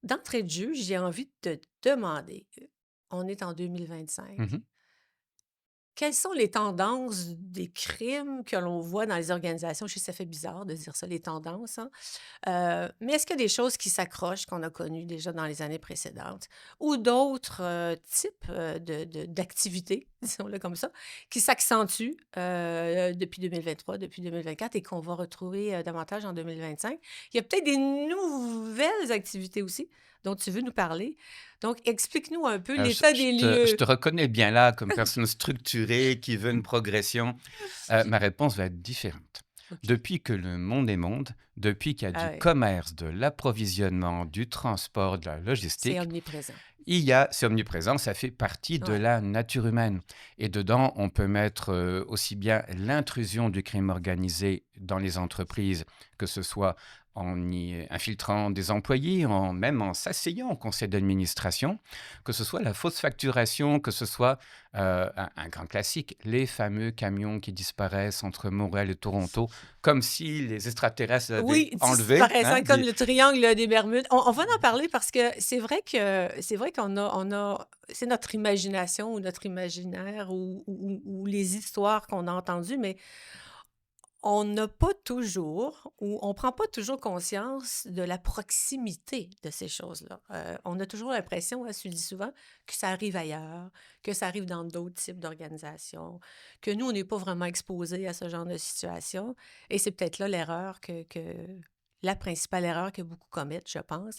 D'entrée de jeu, j'ai envie de te demander, on est en Mmh 2025. mh. Quelles sont les tendances des crimes que l'on voit dans les organisations? Je sais que ça fait bizarre de dire ça, les tendances, hein. Mais est-ce qu'il y a des choses qui s'accrochent, qu'on a connues déjà dans les années précédentes ou d'autres, types, d'activités, disons-le comme ça, qui s'accentuent, depuis 2023, depuis 2024 et qu'on va retrouver, davantage en 2025? Il y a peut-être des nouvelles activités aussi dont tu veux nous parler. Donc explique-nous un peu Je l'état je des te je lieux. te reconnais bien là comme personne structurée qui veut une progression. Ma réponse va être différente. OK. Depuis que le monde est monde, depuis qu'il y a Ah du ouais, commerce, de l'approvisionnement, du transport, de la c'est logistique, omniprésent. c'est omniprésent, ça fait partie de Ouais. la nature humaine et dedans, on peut mettre, aussi bien l'intrusion du crime organisé dans les entreprises, que ce soit en y infiltrant des employés, même en s'asseyant au conseil d'administration, que ce soit la fausse facturation, que ce soit, un grand classique, les fameux camions qui disparaissent entre Montréal et Toronto, comme si les extraterrestres avaient Oui, enlevé, disparaissant hein, comme dit le triangle des Bermudes. On va en parler parce que c'est vrai qu'on a c'est notre imagination ou notre imaginaire ou les histoires qu'on a entendues, mais on n'a pas toujours ou on prend pas toujours conscience de la proximité de ces choses-là. On a toujours l'impression, hein, tu le dis souvent, que ça arrive ailleurs, que ça arrive dans d'autres types d'organisations, que nous, on n'est pas vraiment exposés à ce genre de situation et c'est peut-être là l'erreur que la principale erreur que beaucoup commettent, je pense.